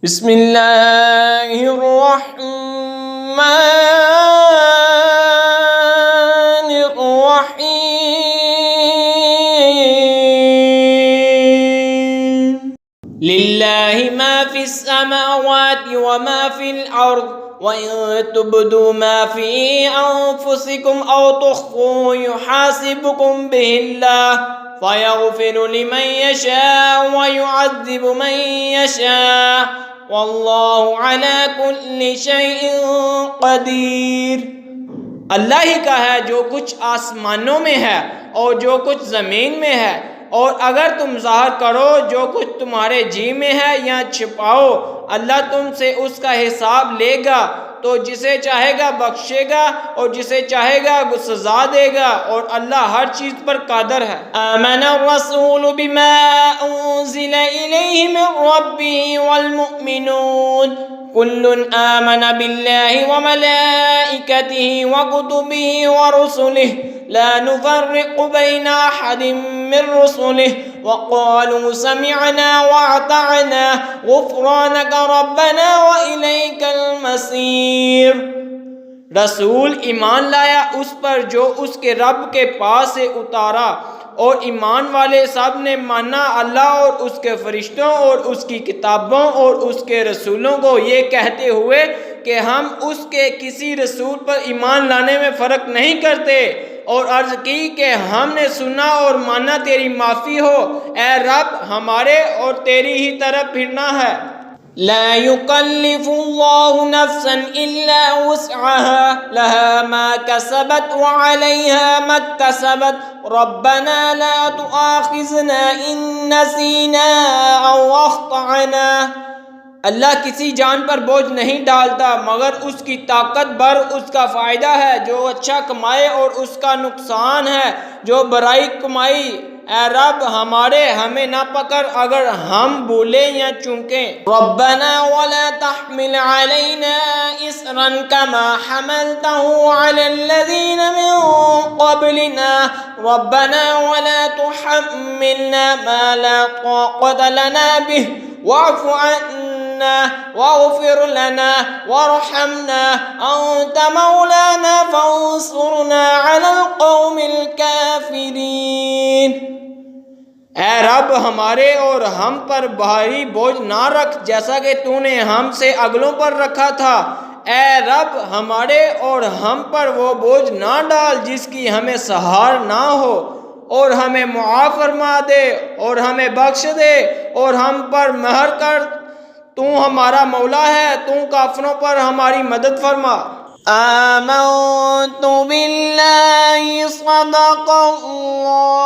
بسم اللہ الرحمن الرحیم للہ ما فی السماوات وما فی الارض وَإِن تُبْدُوا مَا فِي أَنفُسِكُمْ أَوْ تُخْفُوهُ يُحَاسِبْكُم بِهِ اللَّهُ فَيَغْفِرُ لِمَن يَشَاءُ وَيُعَذِّبُ مَن يَشَاءُ وَاللَّهُ عَلَى كُلِّ شَيْءٍ قَدِيرٌ۔ اللہ ہی کا ہے جو کچھ آسمانوں میں ہے اور جو کچھ زمین میں ہے، اور اگر تم ظاہر کرو جو کچھ تمہارے جی میں ہے یا چھپاؤ، اللہ تم سے اس کا حساب لے گا، تو جسے چاہے گا بخشے گا اور جسے چاہے گا سزا دے گا، اور اللہ ہر چیز پر قادر ہے۔ آمن الرسول بما انزل الیہ من ربہ والمؤمنون كل آمن بالله وملائكته وكتبه ورسله لا نفرق بين أحد من رسله وقالوا سمعنا وأطعنا غفرانك ربنا وإليك المصير۔ رسول ایمان لایا اس پر جو اس کے رب کے پاس سے اتارا، اور ایمان والے سب نے مانا اللہ اور اس کے فرشتوں اور اس کی کتابوں اور اس کے رسولوں کو، یہ کہتے ہوئے کہ ہم اس کے کسی رسول پر ایمان لانے میں فرق نہیں کرتے، اور عرض کی کہ ہم نے سنا اور مانا تیری معافی ہو اے رب ہمارے، اور تیری ہی طرف پھرنا ہے۔ لا يكلف الله نفسا إلا وسعها لها ما كسبت وعليها ما اكتسبت ربنا لا تؤاخذنا إن نسينا أو أخطأنا۔ اللہ کسی جان پر بوجھ نہیں ڈالتا مگر اس کی طاقت بھر اس کا فائدہ ہے، جو اچھا کمائے اور اس کا نقصان ہے جو برائی کمائی۔ اے رب ہمارے ہمیں نہ پکڑ اگر ہم بھولیں یا چونکیں۔ ربنا ولا تحمل علينا إصرا كما حملته على الذين من قبلنا ربنا ولا تحملنا ما لا طاقة لنا به واعف عنا واغفر لنا وارحمنا أنت مولانا فانصرنا على القوم الكافرين۔ اے رب ہمارے اور ہم پر بھاری بوجھ نہ رکھ جیسا کہ تو نے ہم سے اگلوں پر رکھا تھا۔ اے رب ہمارے اور ہم پر وہ بوجھ نہ ڈال جس کی ہمیں سہار نہ ہو، اور ہمیں معاف فرما دے اور ہمیں بخش دے اور ہم پر مہر کر، تو ہمارا مولا ہے، تو کافروں پر ہماری مدد فرما۔ آمنت باللہ صدق اللہ